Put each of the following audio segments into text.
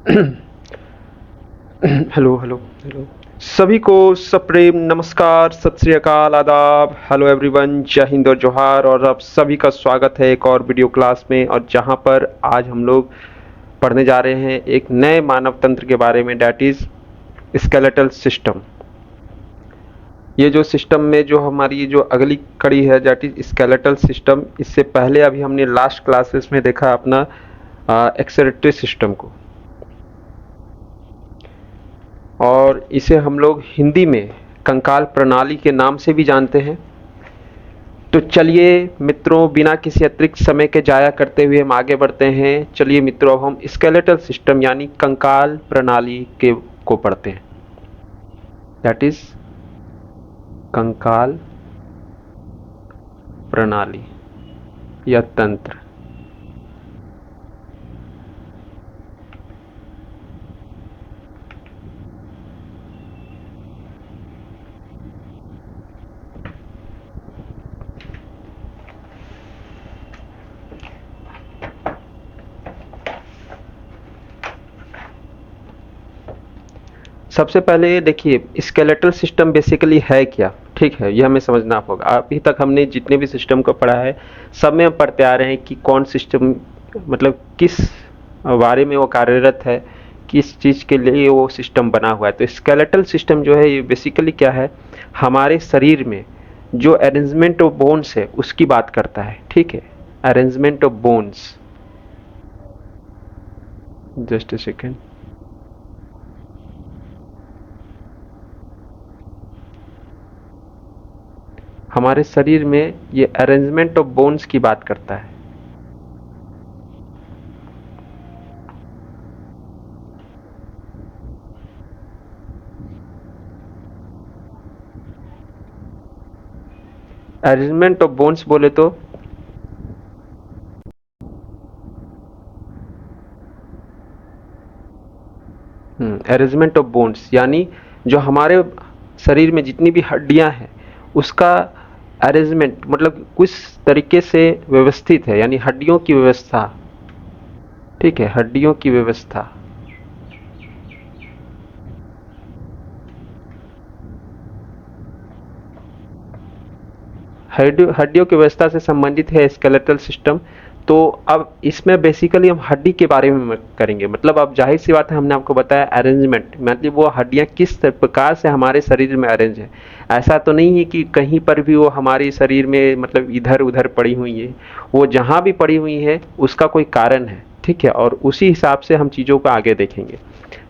Hello hello hello. सभी को सप्रेम नमस्कार, सत श्री अकाल, आदाब, हेलो एवरीवन, जय हिंद और जोहार। और आप सभी का स्वागत है एक और वीडियो क्लास में, और जहां पर आज हम लोग पढ़ने जा रहे हैं एक नए मानव तंत्र के बारे में, डैट इज स्केलेटल सिस्टम। ये जो सिस्टम में जो हमारी जो अगली कड़ी है दैट इज स्केलेटल सिस्टम। इससे पहले अभी हमने लास्ट क्लासेस में देखा अपना एक्सरेटरी सिस्टम को, और इसे हम लोग हिंदी में कंकाल प्रणाली के नाम से भी जानते हैं। तो चलिए मित्रों, बिना किसी अतिरिक्त समय के जाया करते हुए हम आगे बढ़ते हैं। चलिए मित्रों, अब हम स्केलेटल सिस्टम यानी कंकाल प्रणाली के को पढ़ते हैं, दैट इज कंकाल प्रणाली या तंत्र। सबसे पहले देखिए स्केलेटल सिस्टम बेसिकली है क्या, ठीक है, यह हमें समझना होगा। अभी तक हमने जितने भी सिस्टम को पढ़ा है सब में हम पढ़ते आ रहे हैं कि कौन सिस्टम मतलब किस बारे में वो कार्यरत है, किस चीज़ के लिए वो सिस्टम बना हुआ है। तो स्केलेटल सिस्टम जो है ये बेसिकली क्या है, हमारे शरीर में जो अरेंजमेंट ऑफ बोन्स है उसकी बात करता है, ठीक है, arrangement of bones. Just a second. हमारे शरीर में ये अरेंजमेंट ऑफ बोन्स की बात करता है। अरेंजमेंट ऑफ बोन्स बोले तो अरेंजमेंट ऑफ बोन्स यानी जो हमारे शरीर में जितनी भी हड्डियां हैं उसका अरेंजमेंट मतलब कुछ तरीके से व्यवस्थित है, यानी हड्डियों की व्यवस्था, ठीक है, हड्डियों की व्यवस्था। हड्डियों की व्यवस्था से संबंधित है स्केलेटल सिस्टम। तो अब इसमें बेसिकली हम हड्डी के बारे में करेंगे। मतलब अब जाहिर सी बात है, हमने आपको बताया अरेंजमेंट मतलब वो हड्डियां किस प्रकार से हमारे शरीर में अरेंज है। ऐसा तो नहीं है कि कहीं पर भी वो हमारे शरीर में मतलब इधर उधर पड़ी हुई है, वो जहां भी पड़ी हुई है उसका कोई कारण है, ठीक है, और उसी हिसाब से हम चीज़ों को आगे देखेंगे।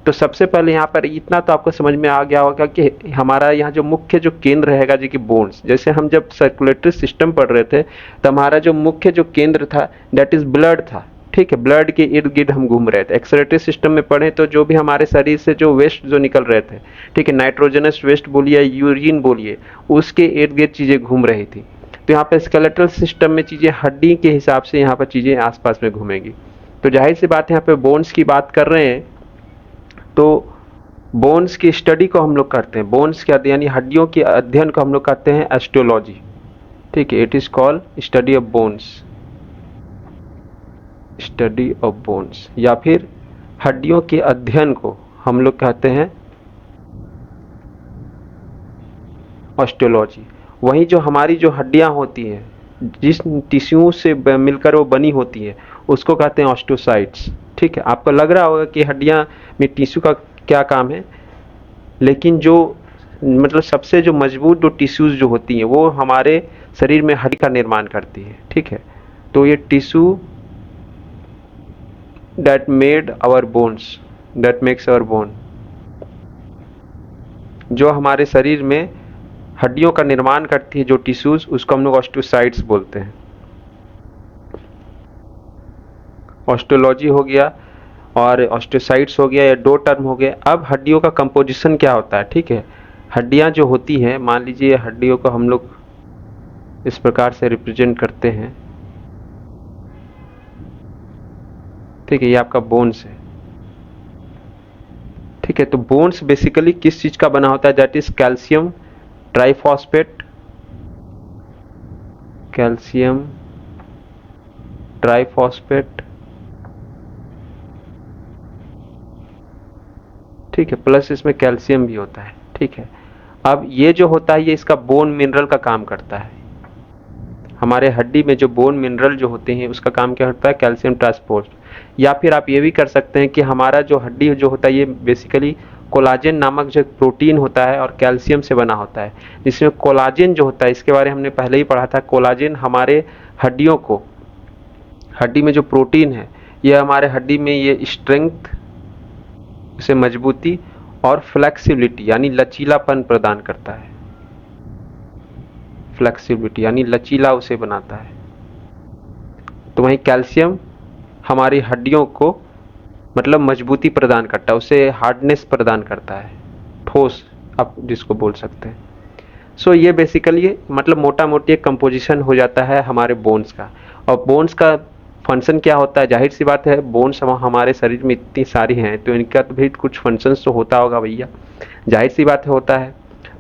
तो सबसे पहले यहाँ पर इतना तो आपको समझ में आ गया होगा कि हमारा यहाँ जो मुख्य जो केंद्र रहेगा जी की बोन्स, जैसे हम जब सर्कुलेटरी सिस्टम पढ़ रहे थे तो हमारा जो मुख्य जो केंद्र था दैट इज ब्लड था, ठीक है, ब्लड के इर्द गिर्द हम घूम रहे थे। एक्सरेटरी सिस्टम में पढ़े तो जो भी हमारे शरीर से जो वेस्ट जो निकल रहे थे, ठीक है, नाइट्रोजनस वेस्ट बोलिए, यूरिन बोलिए, उसके इर्द गिर्द चीजें घूम रही थी। तो यहाँ पे स्केलेटल सिस्टम में चीजें हड्डी के हिसाब से यहाँ पर चीजें आसपास में घूमेंगी। तो जाहिर सी बात है, यहाँ पे बोन्स की बात कर रहे हैं तो बोन्स की स्टडी को हम लोग करते हैं, बोन्स के यानी हड्डियों के अध्ययन को हम लोग करते हैं एस्टियोलॉजी, ठीक है, it is called study of bones, study of bones, या फिर हड्डियों के अध्ययन को हम लोग कहते हैं ऑस्टियोलॉजी। वहीं जो हमारी जो हड्डियां होती हैं जिस टिश्यू से मिलकर वो बनी होती है उसको कहते हैं ऑस्टियोसाइट्स, ठीक है। आपको लग रहा होगा कि हड्डियां में टिश्यू का क्या काम है, लेकिन जो मतलब सबसे जो मजबूत जो टिश्यूज जो होती हैं वो हमारे शरीर में हड्डी का निर्माण करती है, ठीक है। तो ये tissue that made our bones, that makes our bone, जो हमारे शरीर में हड्डियों का निर्माण करती है जो टिश्यूज, उसको हम लोग ऑस्टियोसाइट्स बोलते हैं। ऑस्टियोलॉजी हो गया और ऑस्टियोसाइट्स हो गया, या दो टर्म हो गए। अब हड्डियों का कंपोजिशन क्या होता है, ठीक है, हड्डियां जो होती हैं, मान लीजिए हड्डियों को हम लोग इस प्रकार से रिप्रेजेंट करते हैं, ठीक है, ये आपका बोन्स है, ठीक है। तो बोन्स बेसिकली किस चीज का बना होता है, that is calcium triphosphate, calcium triphosphate ठीक है, प्लस इसमें कैल्शियम भी होता है। ठीक है, अब ये जो होता है ये इसका बोन मिनरल का काम करता है। हमारे हड्डी में जो बोन मिनरल जो होते हैं उसका काम क्या होता है, कैल्शियम ट्रांसपोर्ट। या फिर आप ये भी कर सकते हैं कि हमारा जो हड्डी जो होता है ये बेसिकली कोलाजन नामक जो प्रोटीन होता है और कैल्शियम से बना होता है। जिसमें कोलाजन जो होता है इसके बारे में हमने पहले ही पढ़ा था। कोलाजन हमारे हड्डियों को, हड्डी में जो प्रोटीन है ये हमारे हड्डी में ये स्ट्रेंथ से मजबूती और फ्लेक्सिबिलिटी यानी लचीलापन प्रदान करता है। फ्लेक्सिबिलिटी यानी लचीला उसे बनाता है। तो वहीं कैल्शियम हमारी हड्डियों को मतलब मजबूती प्रदान करता है, उसे हार्डनेस प्रदान करता है, ठोस आप जिसको बोल सकते हैं। सो ये बेसिकली मतलब मोटा मोटी एक कंपोजिशन हो जाता है हमारे बोन्स का। और बोन्स का फंक्शन क्या होता है, जाहिर सी बात है बोन्स हमारे शरीर में इतनी सारी हैं तो इनका तो भी कुछ फंक्शंस तो होता होगा भैया, जाहिर सी बात होता है।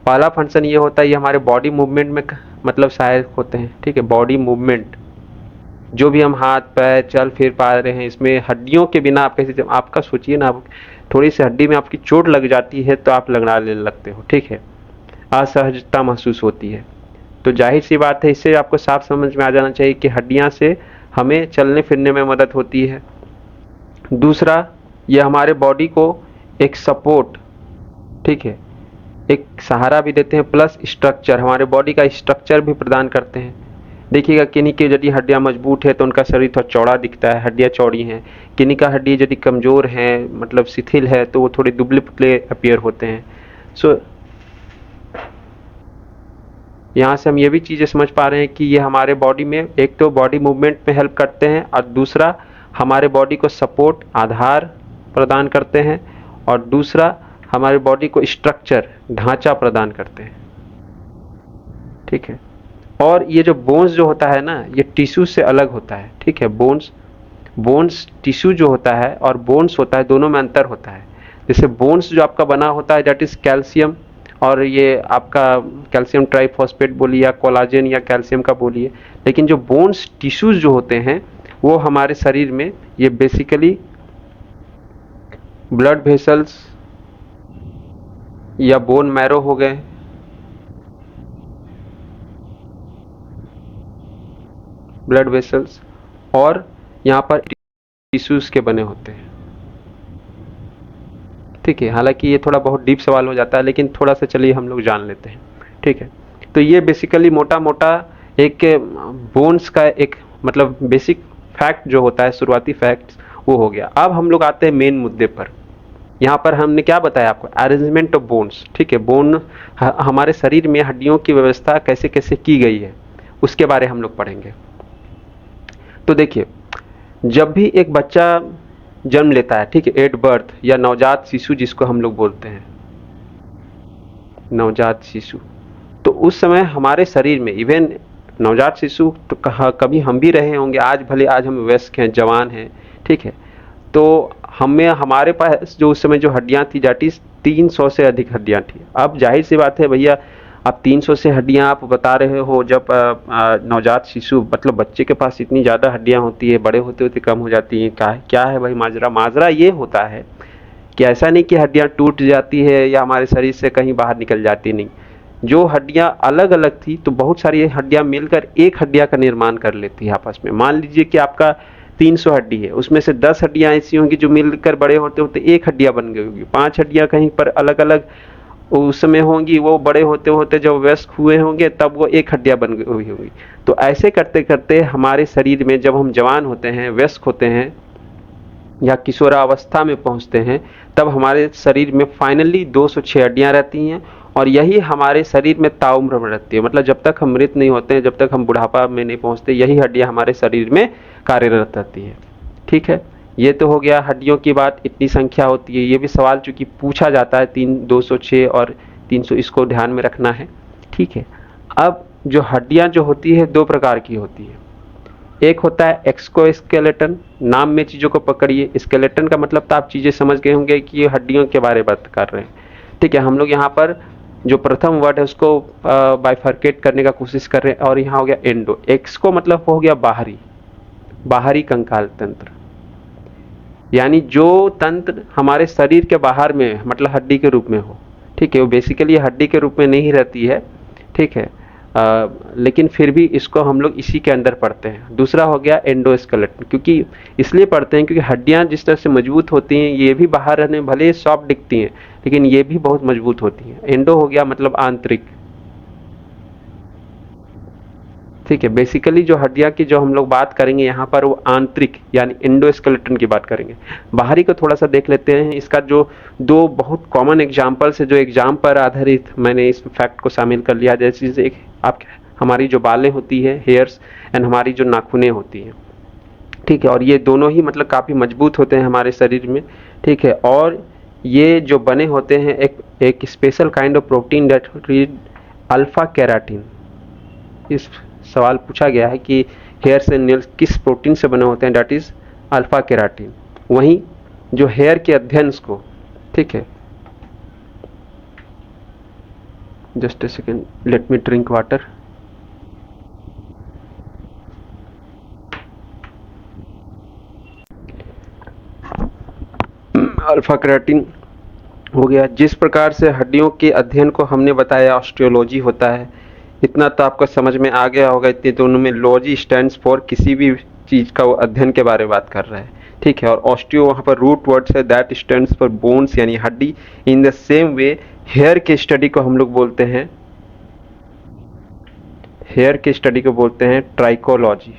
पहला फंक्शन ये होता है ये हमारे बॉडी मूवमेंट में मतलब सहायक होते हैं। ठीक है, बॉडी मूवमेंट जो भी हम हाथ पैर चल फिर पा रहे हैं इसमें हड्डियों के बिना आप कैसे, जब आपका सोचिए ना, आप थोड़ी सी हड्डी में आपकी चोट लग जाती है तो आप लगने लगते हो। ठीक है, असहजता महसूस होती है। तो जाहिर सी बात है इससे आपको साफ समझ में आ जाना चाहिए कि हड्डियां से हमें चलने फिरने में मदद होती है। दूसरा, ये हमारे बॉडी को एक सपोर्ट, ठीक है, एक सहारा भी देते हैं, प्लस स्ट्रक्चर, हमारे बॉडी का स्ट्रक्चर भी प्रदान करते हैं। देखिएगा किन्हीं की यदि हड्डियां मजबूत है तो उनका शरीर थोड़ा चौड़ा दिखता है, हड्डियां चौड़ी हैं। किन्हीं का हड्डी यदि कमजोर है मतलब शिथिल है तो वो थोड़े दुबले पतले अपीयर होते हैं। सो यहाँ से हम ये भी चीज़ें समझ पा रहे हैं कि ये हमारे बॉडी में एक तो बॉडी मूवमेंट में हेल्प करते हैं और दूसरा हमारे बॉडी को सपोर्ट आधार प्रदान करते हैं और दूसरा हमारे बॉडी को स्ट्रक्चर ढांचा प्रदान करते हैं। ठीक है, और ये जो बोन्स जो होता है ना ये टिश्यू से अलग होता है। ठीक है, बोन्स टिश्यू जो होता है और बोन्स होता है दोनों में अंतर होता है। जैसे बोन्स जो आपका बना होता है दैट इज कैल्शियम और ये आपका कैल्शियम ट्राइफॉस्फेट बोलिए या कोलाजन या कैल्शियम का बोलिए, लेकिन जो बोन्स टिश्यूज जो होते हैं वो हमारे शरीर में ये बेसिकली ब्लड वेसल्स या बोन मैरो हो गए, ब्लड वेसल्स, और यहाँ पर टिश्यूज के बने होते हैं। ठीक है, हालांकि ये थोड़ा बहुत डीप सवाल हो जाता है लेकिन थोड़ा सा चलिए हम लोग जान लेते हैं। ठीक है, तो ये बेसिकली मोटा मोटा एक बोन्स का एक मतलब बेसिक फैक्ट जो होता है, शुरुआती फैक्ट वो हो गया। अब हम लोग आते हैं मेन मुद्दे पर। यहाँ पर हमने क्या बताया आपको, अरेंजमेंट ऑफ बोन्स। ठीक है, बोन हमारे शरीर में हड्डियों की व्यवस्था कैसे कैसे की गई है उसके बारे हम लोग पढ़ेंगे। तो देखिए, जब भी एक बच्चा जन्म लेता है, ठीक है, एट बर्थ या नवजात शिशु जिसको हम लोग बोलते हैं नवजात शिशु, तो उस समय हमारे शरीर में इवन नवजात शिशु तो कभी हम भी रहे होंगे, आज भले आज हम वयस्क हैं जवान हैं, ठीक है, तो हमें हमारे पास जो उस समय जो हड्डियां थी जाटी 300 से अधिक हड्डियां थी। अब जाहिर सी बात है भैया, अब 300 से हड्डियां आप बता रहे हो, जब नवजात शिशु मतलब बच्चे के पास इतनी ज़्यादा हड्डियां होती है, बड़े होते होते कम हो जाती हैं, क्या है भाई माजरा ये होता है कि ऐसा नहीं कि हड्डियां टूट जाती है या हमारे शरीर से कहीं बाहर निकल जाती, नहीं, जो हड्डियां अलग अलग थी तो बहुत सारी हड्डियां मिलकर एक हड्डियां का निर्माण कर लेती है आपस में। मान लीजिए कि आपका 300 हड्डी है, उसमें से 10 हड्डियां ऐसी होंगी जो मिलकर बड़े होते होते एक हड्डियां बन गई होगी, 5 हड्डियां कहीं पर अलग अलग उस समय होंगी, वो बड़े होते होते जब वयस्क हुए होंगे तब वो एक हड्डियां बन गई होगी। तो ऐसे करते करते हमारे शरीर में जब हम जवान होते हैं, वयस्क होते हैं या किशोरावस्था में पहुंचते हैं, तब हमारे शरीर में फाइनली 206 हड्डियां रहती हैं और यही हमारे शरीर में ताउम्र में रहती है। मतलब जब तक हम मृत नहीं होते हैं, जब तक हम बुढ़ापा में नहीं पहुंचते, यही हड्डियां हमारे शरीर में कार्यरत रहती हैं। ठीक है, ये तो हो गया हड्डियों की बात, इतनी संख्या होती है। ये भी सवाल चूंकि पूछा जाता है 206 और 300, इसको ध्यान में रखना है। ठीक है, अब जो हड्डियां जो होती है 2 प्रकार की होती है। एक होता है एक्सोस्केलेटन, नाम में चीजों को पकड़िए, स्केलेटन का मतलब तो आप चीजें समझ गए होंगे कि ये हड्डियों के बारे में बात कर रहे हैं। ठीक है, हम लोग यहाँ पर जो प्रथम वर्ड है उसको बाइफर्केट करने का कोशिश कर रहे हैं और यहाँ हो गया एंडो। एक्स को मतलब हो गया बाहरी कंकाल तंत्र, यानी जो तंत्र हमारे शरीर के बाहर में है, मतलब हड्डी के रूप में हो, ठीक है, वो बेसिकली हड्डी के रूप में नहीं रहती है, ठीक है। लेकिन फिर भी इसको हम लोग इसी के अंदर पढ़ते हैं। दूसरा हो गया एंडोस्केलेटन, क्योंकि इसलिए पढ़ते हैं क्योंकि हड्डियां जिस तरह से मजबूत होती हैं, ये भी बाहर रहने भले सॉफ्ट दिखती हैं, लेकिन ये भी बहुत मजबूत होती हैं। एंडो हो गया मतलब आंतरिक, ठीक है। बेसिकली जो हड्डियां की जो हम लोग बात करेंगे यहाँ पर, वो आंतरिक यानी एंडोस्केलेटन की बात करेंगे। बाहरी को थोड़ा सा देख लेते हैं। इसका जो दो बहुत कॉमन एग्जांपल्स है, जो एग्जाम पर आधारित मैंने इस फैक्ट को शामिल कर लिया, जैसे एक आप हमारी जो बालें होती है, हेयर्स, एंड हमारी जो नाखूनें होती हैं, ठीक है। और ये दोनों ही मतलब काफ़ी मजबूत होते हैं हमारे शरीर में, ठीक है। और ये जो बने होते हैं एक special kind of protein that read alpha keratin. इस सवाल पूछा गया है कि हेयर्स एंड नेल्स किस प्रोटीन से बने होते हैं, दैट इज अल्फा केराटिन। वहीं जो हेयर के अध्ययन को, ठीक है, just a second, let me drink water. Alpha keratin हो गया। जिस प्रकार से हड्डियों के अध्ययन को हमने बताया ऑस्टियोलॉजी होता है, इतना तो आपको समझ में आ गया होगा। इतने दोनों में लॉजी स्टैंड्स फॉर किसी भी चीज का वो अध्ययन के बारे में बात कर रहा है, ठीक है। और ऑस्टियो वहां पर रूट वर्ड्स है, दैट स्टैंड्स फॉर बोन्स यानी हड्डी। In the same way hair के स्टडी को हम लोग बोलते हैं, हेयर के स्टडी को बोलते हैं ट्राइकोलॉजी,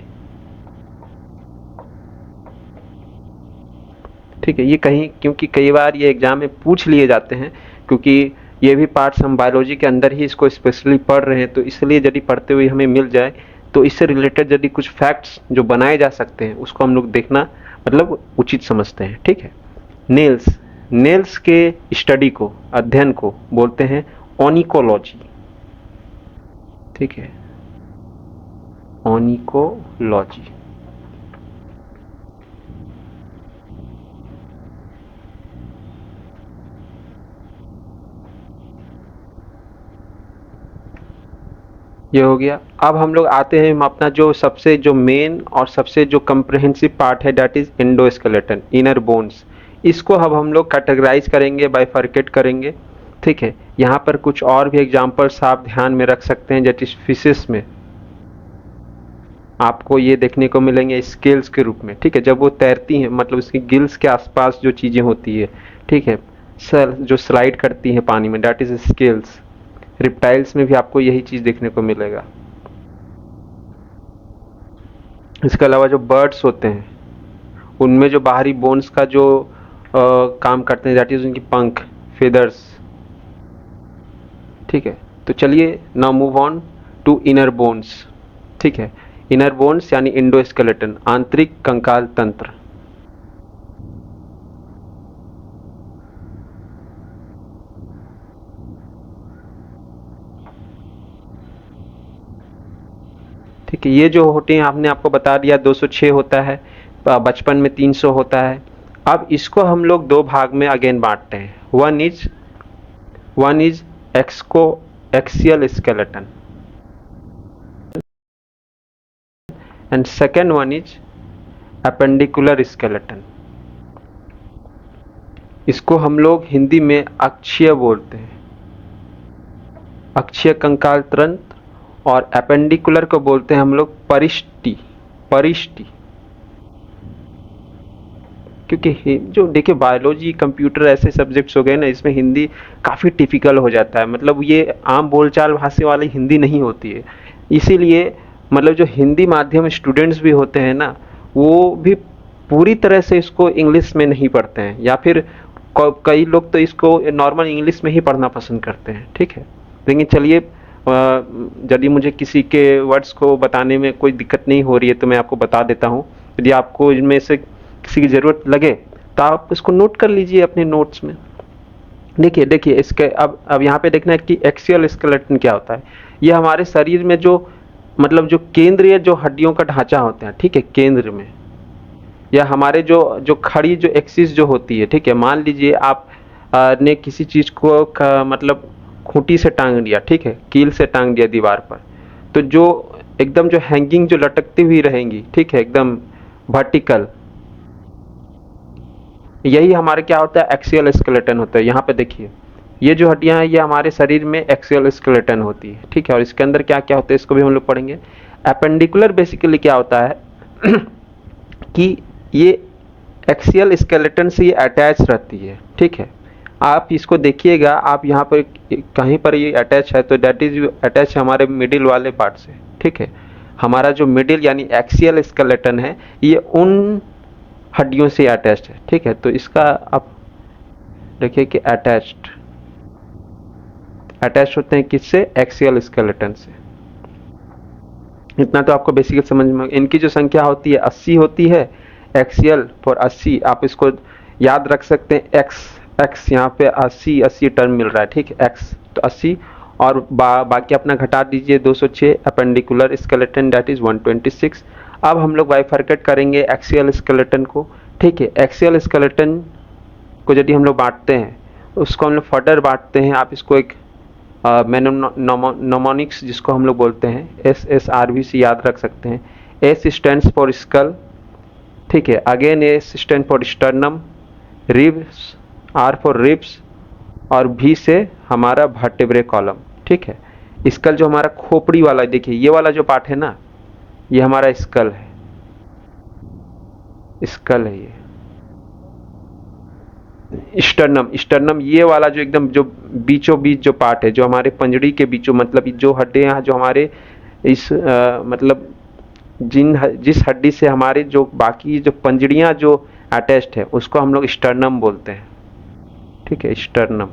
ठीक है। ये कहीं क्योंकि कई बार ये एग्जाम में पूछ लिए जाते हैं, क्योंकि ये भी पार्ट्स हम बायोलॉजी के अंदर ही इसको स्पेशली पढ़ रहे हैं, तो इसलिए यदि पढ़ते हुए हमें मिल जाए तो इससे रिलेटेड यदि कुछ फैक्ट्स जो बनाए जा सकते हैं उसको हम लोग देखना मतलब उचित समझते हैं, ठीक है। नेल्स, नेल्स के स्टडी को, अध्ययन को बोलते हैं ओनिकोलॉजी, ठीक है, ओनिकोलॉजी। ये हो गया। अब हम लोग आते हैं, हम अपना जो सबसे जो मेन और सबसे जो कंप्रहेंसिव पार्ट है, that is endoskeleton, inner bones. इसको अब हम लोग कैटेगराइज करेंगे, बाइफरकेट करेंगे, ठीक है। यहाँ पर कुछ और भी एग्जांपल्स आप ध्यान में रख सकते हैं, जैसे फिशेस में आपको ये देखने को मिलेंगे स्केल्स के रूप में, ठीक है। जब वो तैरती हैं, मतलब उसकी गिल्स के आसपास जो चीजें होती है, ठीक है, सर जो स्लाइड करती हैं पानी में, दैट इज स्केल्स। रिप्टाइल्स में भी आपको यही चीज देखने को मिलेगा। इसके अलावा जो बर्ड्स होते हैं, उनमें जो बाहरी बोन्स का जो काम करते हैं, दैट इज उनकी पंख, फेदर्स, ठीक है। तो चलिए now move on to inner bones, ठीक है। इनर बोन्स यानी एंडोस्केलेटन, आंतरिक कंकाल तंत्र। ठीक है, ये जो होते हैं आपने आपको बता दिया 206 होता है, बचपन में 300 होता है। अब इसको हम लोग दो भाग में अगेन बांटते हैं। वन इज एक्सको axial skeleton and second one is appendicular skeleton. इसको हम लोग हिंदी में अक्षीय बोलते हैं, अक्षीय कंकाल तंत्र। और अपेंडिकुलर को बोलते हैं हम लोग परिष्टि, परिष्टि। क्योंकि जो देखिए बायोलॉजी, कंप्यूटर ऐसे सब्जेक्ट्स हो गए ना, इसमें हिंदी काफ़ी टिपिकल हो जाता है, मतलब ये आम बोलचाल भाषा वाली हिंदी नहीं होती है। इसीलिए मतलब जो हिंदी माध्यम स्टूडेंट्स भी होते हैं ना, वो भी पूरी तरह से इसको इंग्लिश में नहीं पढ़ते हैं, या फिर कई लोग तो इसको नॉर्मल इंग्लिश में ही पढ़ना पसंद करते हैं, ठीक है। लेकिन चलिए, यदि मुझे किसी के वर्ड्स को बताने में कोई दिक्कत नहीं हो रही है तो मैं आपको बता देता हूँ। यदि आपको इनमें से किसी की ज़रूरत लगे तो आप इसको नोट कर लीजिए अपने नोट्स में। देखिए देखिए इसके अब यहाँ पे देखना है कि एक्सियल स्केलेटन क्या होता है। ये हमारे शरीर में जो मतलब जो केंद्रीय जो हड्डियों का ढांचा होता है, ठीक है, केंद्र में, या हमारे जो जो खड़ी जो एक्सिस जो होती है, ठीक है। मान लीजिए आप ने किसी चीज़ को मतलब खूंटी से टांग दिया, ठीक है, कील से टांग दिया दीवार पर, तो जो एकदम जो हैंगिंग जो लटकती हुई रहेंगी, ठीक है, एकदम वर्टिकल, यही हमारे क्या होता है, एक्सियल स्केलेटन होता है। यहाँ पे देखिए ये जो हड्डियां हैं ये हमारे शरीर में एक्सियल स्केलेटन होती है, ठीक है। और इसके अंदर क्या क्या होता है इसको भी हम लोग पढ़ेंगे। एपेंडिकुलर बेसिकली क्या होता है कि ये एक्सियल स्केलेटन से ये अटैच रहती है, ठीक है। आप इसको देखिएगा, आप यहाँ पर कहीं पर ये अटैच है तो दैट इज अटैच है हमारे मिडिल वाले पार्ट से, ठीक है। हमारा जो मिडिल यानी एक्सियल स्केलेटन है ये उन हड्डियों से अटैच्ड है, ठीक है। तो इसका आप देखिए कि अटैच्ड होते हैं किससे, एक्सियल स्केलेटन से। इतना तो आपको बेसिकली समझ में। इनकी जो संख्या होती है 80 होती है, एक्सियल फॉर 80, आप इसको याद रख सकते हैं। एक्स यहाँ पे 80 टर्म मिल रहा है, ठीक है, एक्स तो 80 और बाकी अपना घटा दीजिए 206। Appendicular skeleton that is 126। अब हम लोग बाइफरकेट करेंगे एक्सियल स्केलेटन को, ठीक है। एक्सियल स्केलेटन को यदि हम लोग बांटते हैं उसको हम लोग फर्दर बांटते हैं। आप इसको एक नोमोनिक्स जिसको हम लोग बोलते हैं SSRV से याद रख सकते हैं। S स्टैंड्स फॉर स्कल, ठीक है। Again S stand for sternum, ribs R for ribs और V से हमारा वर्टेब्रे कॉलम, ठीक है। स्कल जो हमारा खोपड़ी वाला, देखिए ये वाला जो पार्ट है ना, ये हमारा स्कल है, स्कल है ये। स्टर्नम ये वाला जो एकदम जो बीचों बीच जो पार्ट है, जो हमारे पंजड़ी के बीचों, मतलब जो हड्डियां जो हमारे इस मतलब जिस हड्डी से हमारे जो बाकी जो पंजड़ियां जो अटैच्ड है उसको हम लोग स्टर्नम बोलते हैं, ठीक है, स्टर्नम।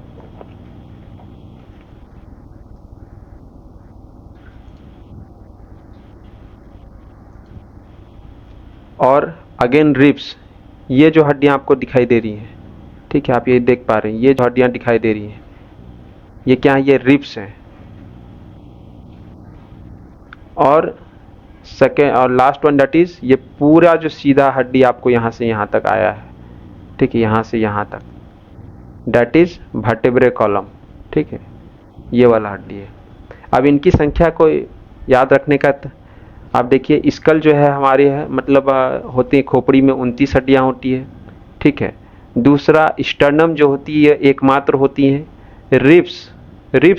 और अगेन रिब्स, ये जो हड्डियां आपको दिखाई दे रही हैं, ठीक है, आप ये देख पा रहे हैं, ये जो हड्डियां दिखाई दे रही हैं ये क्या है, ये रिब्स हैं। और सेकेंड और लास्ट वन दैट इज ये पूरा जो सीधा हड्डी आपको यहां से यहां तक आया है, ठीक है, यहां से यहां तक, दैट इज वर्टेब्रे कॉलम, ठीक है, ये वाला हड्डी है। अब इनकी संख्या को याद रखने का आप देखिए, स्कल जो है हमारे है मतलब होती है खोपड़ी में 29 हड्डियां होती है, ठीक है। दूसरा स्टर्नम जो होती है एकमात्र होती हैं। रिब्स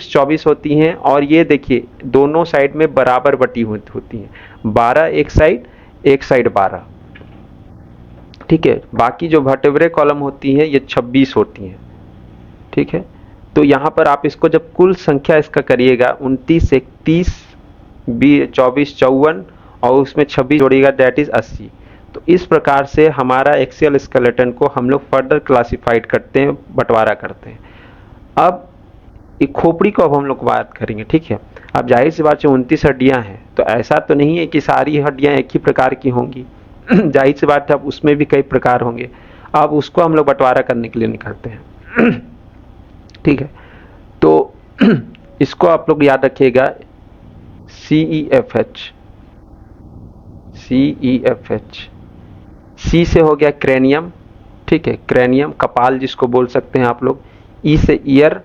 24 होती हैं और ये देखिए दोनों साइड में बराबर बटी होती हैं, 12 एक साइड 12, ठीक है। बाकी जो वर्टेब्रे कॉलम होती हैं ये 26 होती हैं, ठीक है। तो यहाँ पर आप इसको जब कुल संख्या इसका करिएगा 29 31 24 54 और उसमें 26 जोड़िएगा दैट इज 80। तो इस प्रकार से हमारा एक्सियल स्केलेटन को हम लोग फर्दर क्लासिफाइड करते हैं, बंटवारा करते हैं। अब एक खोपड़ी को अब हम लोग बात करेंगे, ठीक है। अब जाहिर सी बात है 29 हड्डियां हैं तो ऐसा तो नहीं है कि सारी हड्डियां एक ही प्रकार की होंगी जाहिर सी बात है अब उसमें भी कई प्रकार होंगे। अब उसको हम लोग बंटवारा करने के लिए निकलते हैं ठीक है। तो इसको आप लोग याद रखिएगा, CEFH। C से हो गया क्रेनियम, ठीक है, क्रेनियम कपाल जिसको बोल सकते हैं आप लोग। E से ईयर,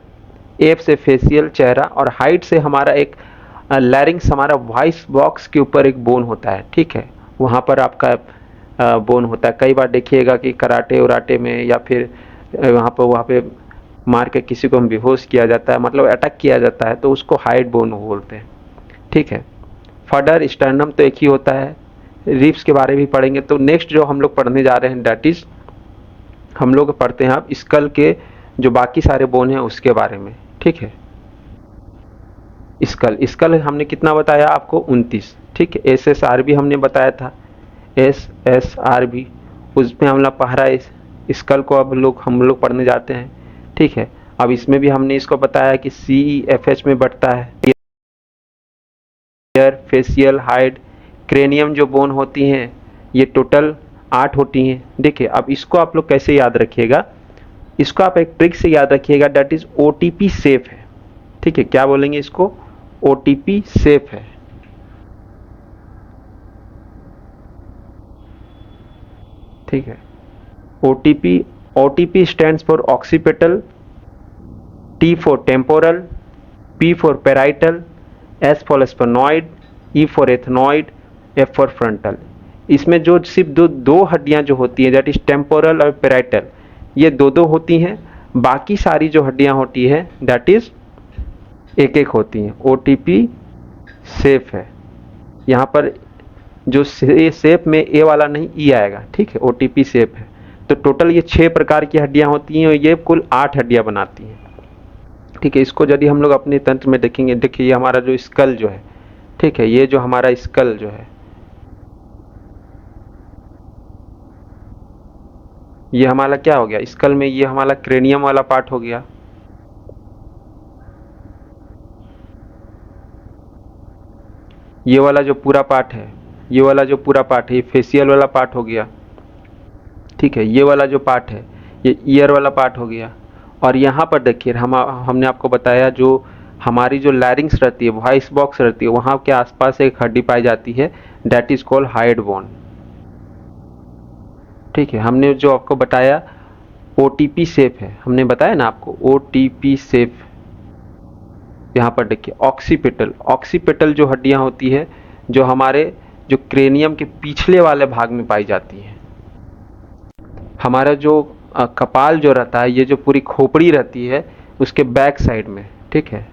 F से फेशियल चेहरा और हाइट से हमारा एक लैरिंग्स, हमारा वॉइस बॉक्स के ऊपर एक बोन होता है, ठीक है, वहाँ पर आपका बोन होता है। कई बार देखिएगा कि कराटे उराटे में या फिर वहाँ पे मार के किसी को हम बेहोश किया जाता है, मतलब अटैक किया जाता है, तो उसको हाइट बोन बोलते हैं, ठीक है। फर्दर स्टर्नम तो एक ही होता है। रिब्स के बारे में भी पढ़ेंगे। तो नेक्स्ट जो हम लोग पढ़ने जा रहे हैं दैट इज हम लोग पढ़ते हैं अब स्कल के जो बाकी सारे बोन हैं उसके बारे में, ठीक है। स्कल हमने कितना बताया आपको 29, ठीक है। SSRB हमने बताया था, SSRB उसमें हम लोग पढ़ा स्कल को अब हम लोग पढ़ने जाते हैं, ठीक है। अब इसमें भी हमने इसको बताया कि CEFH में बढ़ता है, फेशियल, हाइड, क्रेनियम जो बोन होती हैं ये टोटल 8 होती हैं। देखिए अब इसको आप लोग कैसे याद रखिएगा, इसको आप एक ट्रिक से याद रखिएगा, दैट इज OTP सेफ है, ठीक है। क्या बोलेंगे इसको, OTP सेफ है, ठीक है। OTP stands for occipital, T for temporal, P for parietal, S for sphenoid, E for ethmoid, F for frontal. इसमें जो सिर्फ दो हड्डियां जो होती हैं दैट इज टेम्पोरल और पेराइटल, ये दो दो होती हैं, बाकी सारी जो हड्डियां होती है दैट इज एक एक होती हैं। ओटीपी सेफ है यहाँ पर, जो सेफ में ए वाला नहीं ई आएगा, ठीक है, ओटीपी सेफ है। तो टोटल ये 6 प्रकार की हड्डियां होती हैं और ये कुल 8 हड्डियां बनाती हैं, ठीक है। इसको यदि हम लोग अपने तंत्र में देखेंगे, देखिए ये हमारा जो स्कल जो है, ठीक है, ये जो हमारा स्कल जो है, ये हमारा क्या हो गया स्कल में, ये हमारा क्रेनियम वाला पार्ट हो गया। ये वाला जो पूरा पार्ट है, ये वाला जो पूरा पार्ट है, ये फेशियल वाला पार्ट हो गया, ठीक है। ये वाला जो पार्ट है ये ईयर वाला पार्ट हो गया। और यहाँ पर देखिए हमने आपको बताया जो हमारी जो लैरिंग्स रहती है, वॉइस बॉक्स रहती है, वहाँ के आसपास एक हड्डी पाई जाती है, that is called hide bone, ठीक है। हमने जो आपको बताया ओटीपी सेफ है, हमने बताया ना आपको ओटीपी सेफ। यहाँ पर देखिए ऑक्सीपिटल, ऑक्सीपिटल जो हड्डियाँ होती है जो हमारे जो क्रेनियम के पिछले वाले भाग में पाई जाती है। हमारा जो कपाल जो रहता है, ये जो पूरी खोपड़ी रहती है उसके बैक साइड में, ठीक है,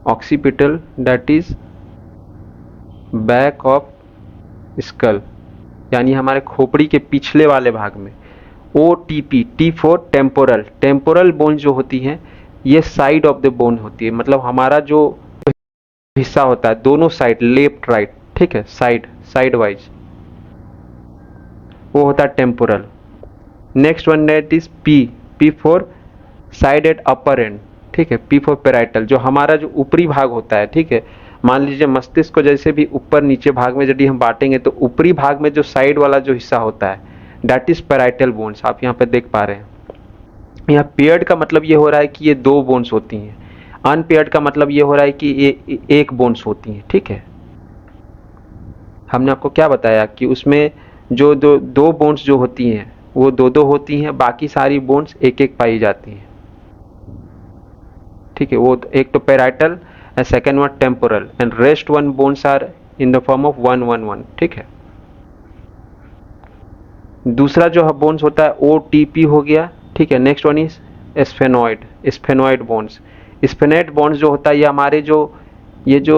occipital that is back of skull, यानी हमारे खोपड़ी के पिछले वाले भाग में। OTP, T for temporal, temporal bone जो होती है ये साइड ऑफ द बोन होती है, मतलब हमारा जो हिस्सा होता है दोनों साइड, लेफ्ट राइट, ठीक है, साइड वाइज, वो होता है temporal. Next one that is P, P for side at upper and, ठीक है, पी फॉर पेराइटल, जो हमारा जो ऊपरी भाग होता है, ठीक है। मान लीजिए मस्तिष्क को जैसे भी ऊपर नीचे भाग में यदि हम बांटेंगे तो ऊपरी भाग में जो साइड वाला जो हिस्सा होता है दैट इज पेराइटल बोन्स, आप यहाँ पे देख पा रहे हैं। यहाँ पेयर्ड का मतलब ये हो रहा है कि ये 2 बोन्स होती हैं, अनपेयर्ड का मतलब ये हो रहा है कि ये 1 बोन्स होती हैं, ठीक है। हमने आपको क्या बताया कि उसमें जो दो बोन्स जो होती हैं वो 2 होती हैं, बाकी सारी बोन्स 1 पाई जाती हैं, ठीक है। वो एक तो parietal and second one temporal and rest one bones are in the form of 1 1 1, ठीक है। दूसरा जो बोन्स होता है ओटीपी हो गया, ठीक है। Next one is sphenoid, sphenoid bones. Sphenoid bones जो होता है ये हमारे ये जो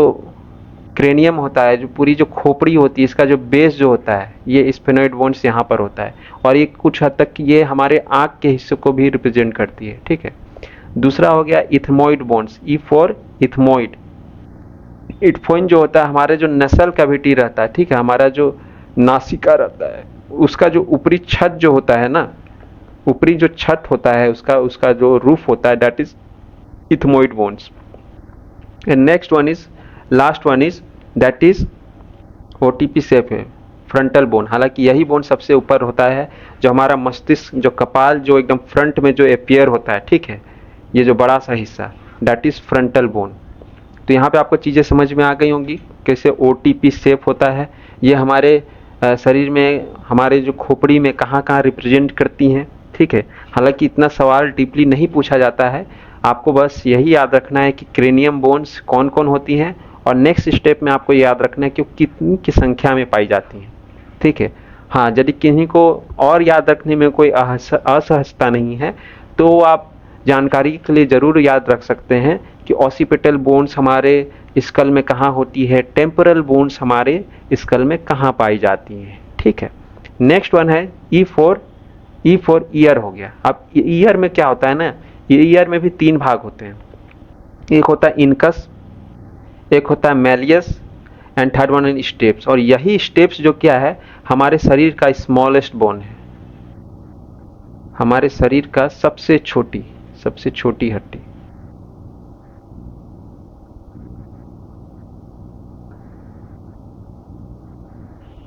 क्रेनियम होता है, जो पूरी जो खोपड़ी होती है, इसका जो बेस जो होता है ये स्फेनॉइड बोन्स यहाँ पर होता है, और ये कुछ हद तक ये हमारे आँख के हिस्से को भी रिप्रेजेंट करती है, ठीक है। दूसरा हो गया ethmoid bones, E for ethmoid. Ethmoid जो होता है हमारे जो नसल कैविटी रहता है, ठीक है, हमारा जो नासिका रहता है उसका जो ऊपरी छत जो होता है ना, ऊपरी जो छत होता है उसका जो रूफ होता है that is ethmoid bones. And next one is last one is that is OTP safe है, फ्रंटल बोन। हालांकि यही बोन सबसे ऊपर होता है, जो हमारा मस्तिष्क जो कपाल जो एकदम फ्रंट में जो अपियर होता है, ठीक है, ये जो बड़ा सा हिस्सा दैट इज फ्रंटल बोन। तो यहाँ पे आपको चीज़ें समझ में आ गई होंगी कैसे ओटीपी सेफ होता है, ये हमारे शरीर में हमारे जो खोपड़ी में कहाँ कहाँ रिप्रेजेंट करती हैं, ठीक है। हालांकि इतना सवाल डीपली नहीं पूछा जाता है, आपको बस यही याद रखना है कि क्रेनियम बोन्स कौन कौन होती हैं, और नेक्स्ट स्टेप में आपको याद रखना है कि वो कितनी की संख्या में पाई जाती हैं, ठीक है। हाँ, यदि किन्हीं को और याद रखने में कोई असहजता नहीं है तो आप जानकारी के लिए ज़रूर याद रख सकते हैं कि ऑसिपिटल बोन्स हमारे स्कल में कहाँ होती है, टेम्पोरल बोन्स हमारे स्कल में कहाँ पाई जाती हैं, ठीक है। नेक्स्ट वन है ई फॉर ईयर हो गया। अब ईयर में क्या होता है ना, ये ईयर में भी 3 भाग होते हैं, एक होता है इनकस, एक होता है malleus and third one in steps. और यही स्टेप्स जो क्या है हमारे शरीर का स्मॉलेस्ट बोन है, हमारे शरीर का सबसे छोटी हड्डी,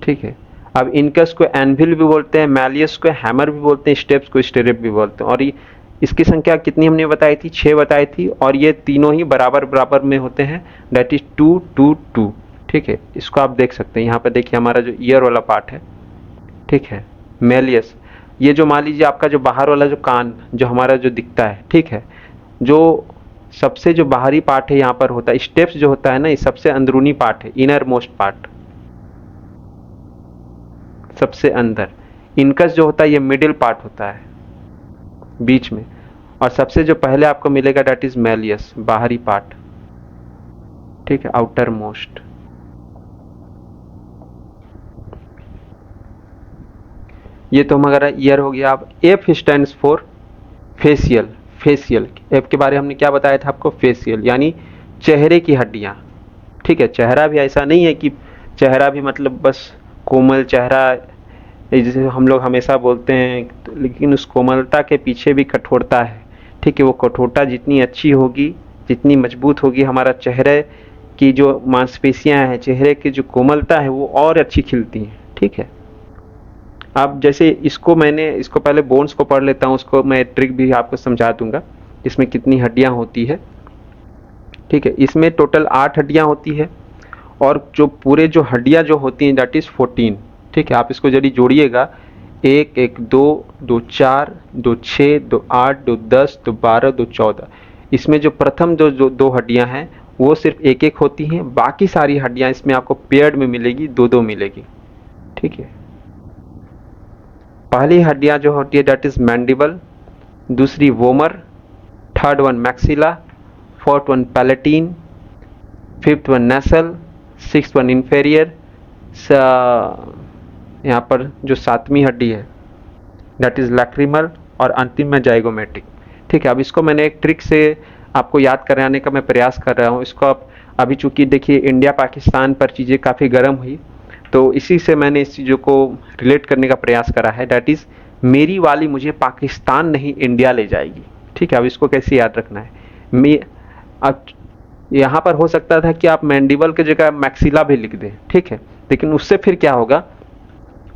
ठीक है। अब इनकस को एनविल भी बोलते हैं, मैलियस को हैमर भी बोलते हैं, स्टेप्स को स्टेरिप भी बोलते हैं। और ये इसकी संख्या कितनी हमने बताई थी, 6 बताई थी, और ये तीनों ही बराबर बराबर में होते हैं, दैट इज 2 2 2, ठीक है। इसको आप देख सकते हैं, यहाँ पर देखिए हमारा जो ईयर वाला पार्ट है, ठीक है, मैलियस, ये जो मान लीजिए आपका जो बाहर वाला जो कान जो हमारा जो दिखता है, ठीक है, जो सबसे जो बाहरी पार्ट है यहाँ पर होता है, स्टेप्स जो होता है ना, ये सबसे अंदरूनी पार्ट है, इनर मोस्ट पार्ट, सबसे अंदर। इनकस जो होता है ये मिडिल पार्ट होता है, बीच में। और सबसे जो पहले आपको मिलेगा दैट इज मेलियस, बाहरी पार्ट, ठीक है, आउटर मोस्ट। ये तो हमारा ईयर हो गया। अब F stands for facial. Facial F के बारे में हमने क्या बताया था आपको, फेशियल यानी चेहरे की हड्डियां, ठीक है। चेहरा भी ऐसा नहीं है कि चेहरा भी मतलब बस कोमल चेहरा जैसे हम लोग हमेशा बोलते हैं, लेकिन उस कोमलता के पीछे भी कठोरता है, ठीक है। वो कठोरता जितनी अच्छी होगी, जितनी मजबूत होगी, हमारा चेहरे की जो मांसपेशियां हैं, चेहरे की जो कोमलता है वो और अच्छी खिलती हैं, ठीक है। अब जैसे इसको पहले बोन्स को पढ़ लेता हूँ, उसको मैं ट्रिक भी आपको समझा दूंगा इसमें कितनी हड्डियां होती है, ठीक है। इसमें टोटल 8 हड्डियां होती है, और जो पूरे जो हड्डियां जो होती हैं दैट इज 14, ठीक है। आप इसको यदि जोड़िएगा, 1 1 2 2 4 2 6 2 8 2 10 2 12 2 14, इसमें जो प्रथम जो दो हड्डियां हैं वो सिर्फ एक एक होती हैं, बाकी सारी हड्डियां इसमें आपको पेयर्ड में मिलेगी, दो दो मिलेगी, ठीक है। पहली हड्डियां जो होती है दैट इज मैंडिबल, दूसरी vomer, third one maxilla, fourth one palatine, fifth one nasal, sixth one inferior, यहाँ पर जो सातवीं हड्डी है दैट इज लैक्रिमल, और अंतिम में जाइगोमेटिक, ठीक है। अब इसको मैंने एक ट्रिक से आपको याद कराने का मैं प्रयास कर रहा हूँ। इसको आप अभी चूंकि देखिए इंडिया पाकिस्तान पर चीज़ें काफ़ी गर्म हुई, तो इसी से मैंने इस चीज़ों को रिलेट करने का प्रयास करा है। दैट इज़ मेरी वाली मुझे पाकिस्तान नहीं इंडिया ले जाएगी, ठीक है। अब इसको कैसे याद रखना है, मैं अब यहाँ पर हो सकता था कि आप मैंडिबल की जगह मैक्सिला भी लिख दें, ठीक है, लेकिन उससे फिर क्या होगा,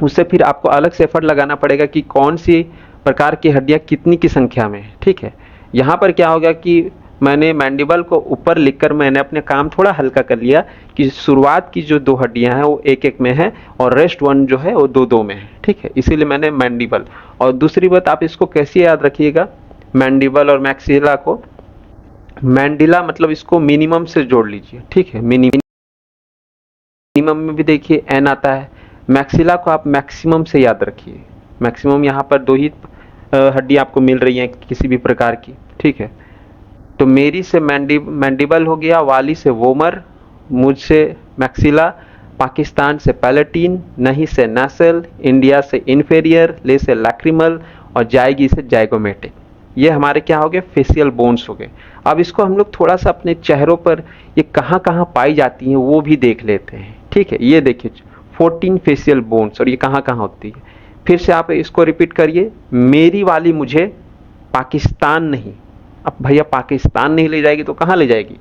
उससे फिर आपको अलग से एफर्ट लगाना पड़ेगा कि कौन सी प्रकार की हड्डियाँ कितनी की संख्या में है, ठीक है। यहाँ पर क्या होगा कि मैंने मैंडिबल को ऊपर लिखकर मैंने अपने काम थोड़ा हल्का कर लिया कि शुरुआत की जो 2 हड्डियां हैं वो एक एक में है, और रेस्ट वन जो है वो 2 2 में है, ठीक है। इसीलिए मैंने मैंडिबल। और दूसरी बात, आप इसको कैसे याद रखिएगा, मैंडिबल और मैक्सिला को, मैंडिला मतलब इसको मिनिमम से जोड़ लीजिए, ठीक है। मिनिमम में भी देखिए एन आता है, मैक्सिला को आप मैक्सिमम से याद रखिए। मैक्सिमम यहाँ पर 2 ही हड्डी आपको मिल रही हैं किसी भी प्रकार की, ठीक है। तो मेरी से मैंडिबल हो गया, वाली से वोमर, मुझसे मैक्सिला, पाकिस्तान से पैलेटीन, नहीं से नासल, इंडिया से इन्फेरियर, ले से लैक्रिमल, और जाएगी से जाइगोमेटिक। ये हमारे क्या हो गए, फेशियल बोन्स हो गए। अब इसको हम लोग थोड़ा सा अपने चेहरों पर ये कहाँ कहाँ पाई जाती हैं वो भी देख लेते हैं, ठीक है। ये देखिए 14 फेशियल बोन्स, और ये कहाँ कहाँ होती है। फिर से आप इसको रिपीट करिए, मेरी वाली मुझे पाकिस्तान नहीं। अब भैया पाकिस्तान नहीं ले जाएगी तो कहाँ ले जाएगी,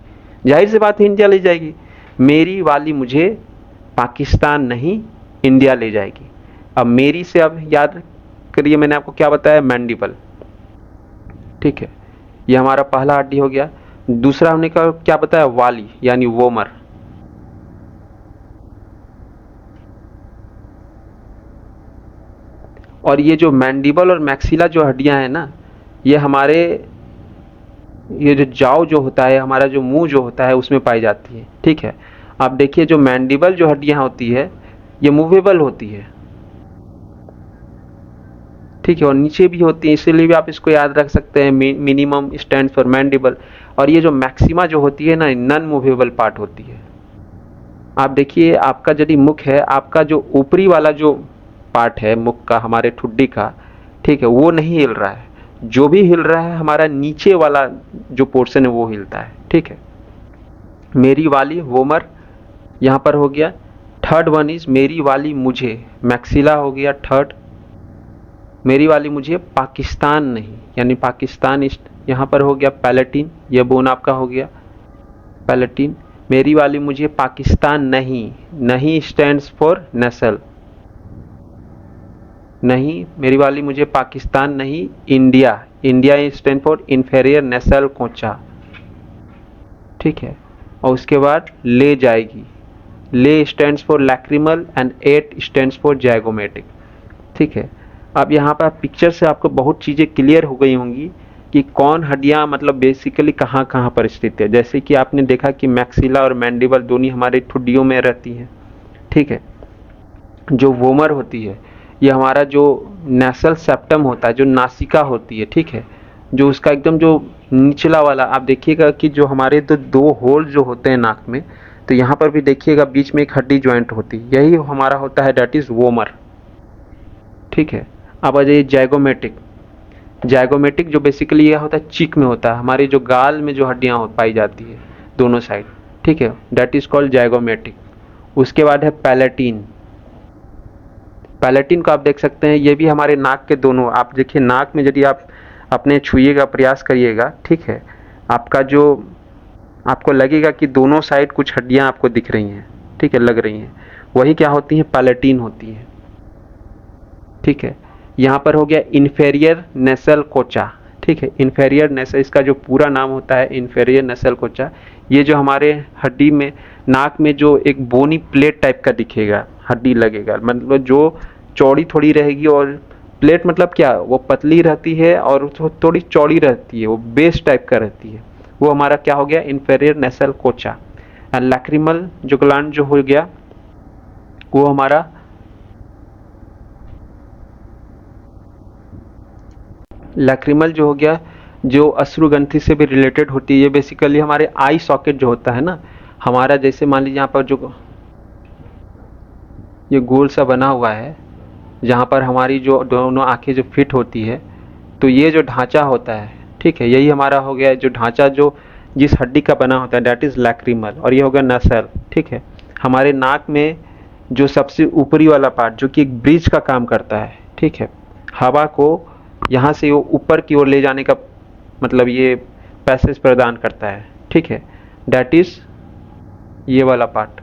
जाहिर सी बात है इंडिया ले जाएगी। मेरी वाली मुझे पाकिस्तान नहीं इंडिया ले जाएगी। अब मेरी से अब याद करिए, मैंने आपको क्या बताया, मैंडिबल, ठीक है, ये हमारा पहला हड्डी हो गया। दूसरा हमने क्या बताया, वाली यानी वोमर। और ये जो मैंडिबल और मैक्सिला जो हड्डियां हैं ना, ये हमारे ये जो जाव जो होता है, हमारा जो मुंह जो होता है उसमें पाई जाती है, ठीक है। आप देखिए जो मैंडिबल जो हड्डियां होती है ये मूवेबल होती है, ठीक है, और नीचे भी होती है, इसीलिए भी आप इसको याद रख सकते हैं, मिनिमम स्टैंड फॉर मैंडिबल। और ये जो मैक्सिमा जो होती है ना, नॉन मूवेबल पार्ट होती है। आप देखिए आपका यदि मुख है, आपका जो ऊपरी वाला जो पार्ट है मुख का, हमारे ठुड्डी का, ठीक है, वो नहीं हिल रहा है। जो भी हिल रहा है हमारा नीचे वाला जो पोर्शन है वो हिलता है, ठीक है। मेरी वाली वोमर यहाँ पर हो गया। थर्ड वन इज मेरी वाली मुझे, मैक्सिला हो गया थर्ड। मेरी वाली मुझे पाकिस्तान नहीं, यानी पाकिस्तान इस यहाँ पर हो गया पैलेटीन, ये बोन आपका हो गया पैलेटीन। मेरी वाली मुझे पाकिस्तान नहीं, नहीं स्टैंड्स फॉर नसल, नहीं मेरी वाली मुझे पाकिस्तान नहीं India, India stand for inferior nasal concha, ठीक है। और उसके बाद ले जाएगी, ले स्टैंड्स फॉर लैक्रिमल, एंड एट स्टैंड्स फॉर जाइगोमेटिक, ठीक है। अब यहाँ पर पिक्चर से आपको बहुत चीज़ें क्लियर हो गई होंगी कि कौन हड्डियाँ मतलब बेसिकली कहाँ कहाँ पर स्थित है। जैसे कि आपने देखा कि मैक्सिला और मैंडिबल दोनों हमारे ठुड्डियों में रहती हैं, ठीक है। जो वोमर होती है ये हमारा जो नेसल सेप्टम होता है, जो नासिका होती है, ठीक है, जो उसका एकदम जो निचला वाला, आप देखिएगा कि जो हमारे तो दो होल जो होते हैं नाक में, तो यहाँ पर भी देखिएगा बीच में एक हड्डी ज्वाइंट होती है, यही हमारा होता है, डेट इज वोमर, ठीक है। अब आ जाइए जाइगोमेटिक। जाइगोमेटिक जो बेसिकली यह होता है चीक में होता है, हमारे जो गाल में जो हड्डियां पाई जाती है दोनों साइड, ठीक है, डेट इज कॉल्ड जाइगोमेटिक। उसके बाद है पैलेटिन। पैलेटिन को आप देख सकते हैं, ये भी हमारे नाक के दोनों, आप देखिए नाक में यदि आप अपने छुइएगा, प्रयास करिएगा, ठीक है, आपका जो आपको लगेगा कि दोनों साइड कुछ हड्डियां आपको दिख रही हैं, ठीक है, लग रही हैं, वही क्या होती हैं, पैलेटिन होती हैं, ठीक है। यहाँ पर हो गया इन्फेरियर नेसल कोचा, ठीक है, इन्फेरियर नेसल, इसका जो पूरा नाम होता है इन्फेरियर नेसल कोचा। ये जो हमारे हड्डी में नाक में जो एक बोनी प्लेट टाइप का दिखेगा, हड्डी लगेगा, मतलब जो चौड़ी थोड़ी रहेगी, और प्लेट मतलब क्या, वो पतली रहती है और थोड़ी चौड़ी रहती है, वो बेस टाइप का रहती है, वो हमारा क्या हो गया, इन्फेरियर नेसल कोचा। लैक्रिमल जो ग्लैंड जो हो गया वो हमारा लैक्रिमल जो हो गया, जो अश्रुग्रंथि से भी रिलेटेड होती है, ये बेसिकली हमारे आई सॉकेट जो होता है ना हमारा, जैसे मान लीजिए यहाँ पर जो ये गोल सा बना हुआ है, जहाँ पर हमारी जो दोनों आंखें जो फिट होती है, तो ये जो ढांचा होता है, ठीक है, यही हमारा हो गया जो ढांचा जो जिस हड्डी का बना होता है, डेट इज लैक्रिमल। और ये हो गया नसल, ठीक है। हमारे नाक में जो सबसे ऊपरी वाला पार्ट जो कि एक ब्रिज का काम करता है, ठीक है, हवा को यहाँ से वो ऊपर की ओर ले जाने का मतलब ये पैसेज प्रदान करता है, ठीक है, डेट इज ये वाला पार्ट,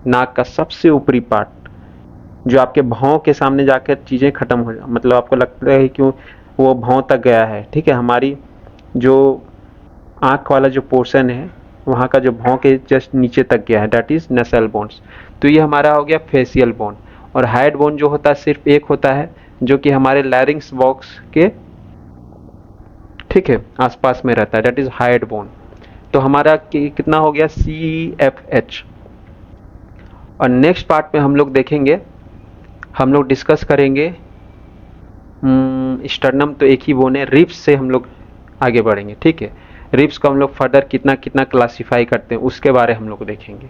नाक का सबसे ऊपरी पार्ट, जो आपके भाव के सामने जाकर चीज़ें खत्म हो जा, मतलब आपको लगता है कि वो भाव तक गया है, ठीक है, हमारी जो आँख वाला जो पोर्शन है वहाँ का जो भाव के जस्ट नीचे तक गया है, डेट इज नेसल बोन्स। तो ये हमारा हो गया फेशियल बोन। और हाइड बोन जो होता है सिर्फ एक होता है, जो कि हमारे लैरिंग्स बॉक्स के, ठीक है, आसपास में रहता है, डेट इज हाइड बोन। तो हमारा कितना हो गया, CFH। और नेक्स्ट पार्ट में हम लोग देखेंगे, हम लोग डिस्कस करेंगे स्टर्नम, तो एक ही बोन है, रिब्स से हम लोग आगे बढ़ेंगे, ठीक है। रिब्स को हम लोग फर्दर कितना कितना क्लासिफाई करते हैं उसके बारे हम लोग देखेंगे,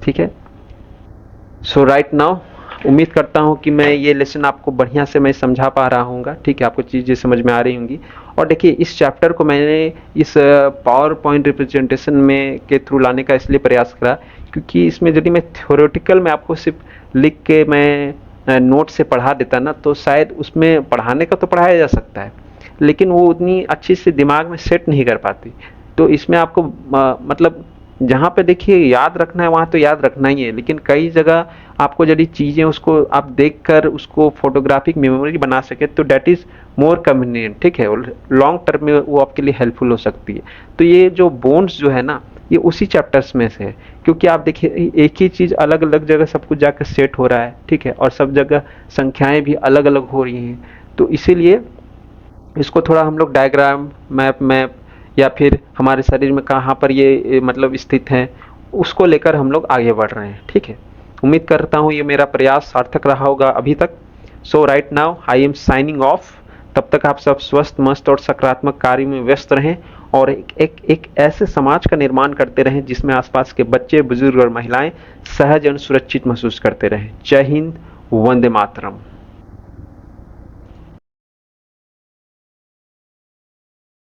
ठीक है। सो राइट नाउ उम्मीद करता हूँ कि मैं ये लेसन आपको बढ़िया से मैं समझा पा रहा हूँगा, ठीक है, आपको चीज़ें समझ में आ रही होंगी। और देखिए इस चैप्टर को मैंने इस पावर पॉइंट रिप्रेजेंटेशन में के थ्रू लाने का इसलिए प्रयास करा क्योंकि इसमें यदि मैं थ्योरेटिकल में आपको सिर्फ लिख के मैं नोट से पढ़ा देता ना, तो शायद उसमें पढ़ाने का तो पढ़ाया जा सकता है, लेकिन वो उतनी अच्छी से दिमाग में सेट नहीं कर पाती। तो इसमें आपको मतलब जहाँ पे देखिए याद रखना है वहाँ तो याद रखना ही है, लेकिन कई जगह आपको यदि चीज़ें उसको आप देखकर उसको फोटोग्राफिक मेमोरी बना सके तो डेट इज़ मोर कन्वीनियंट, ठीक है, लॉन्ग टर्म में वो आपके लिए हेल्पफुल हो सकती है। तो ये जो बोन्स जो है ना, ये उसी चैप्टर्स में से है, क्योंकि आप देखिए एक ही चीज़ अलग अलग जगह सब कुछ जाकर सेट हो रहा है, ठीक है, और सब जगह संख्याएं भी अलग अलग हो रही हैं, तो इसीलिए इसको थोड़ा हम लोग डायग्राम मैप या फिर हमारे शरीर में कहाँ पर ये मतलब स्थित है उसको लेकर हम लोग आगे बढ़ रहे हैं, ठीक है। उम्मीद करता हूँ ये मेरा प्रयास सार्थक रहा होगा अभी तक। So right now I am signing off. तब तक आप सब स्वस्थ मस्त और सकारात्मक कार्य में व्यस्त रहें और एक ऐसे समाज का निर्माण करते रहें जिसमें आसपास के बच्चे, बुजुर्ग और महिलाएं सहज और सुरक्षित महसूस करते रहें। जय हिंद, वंदे मातरम।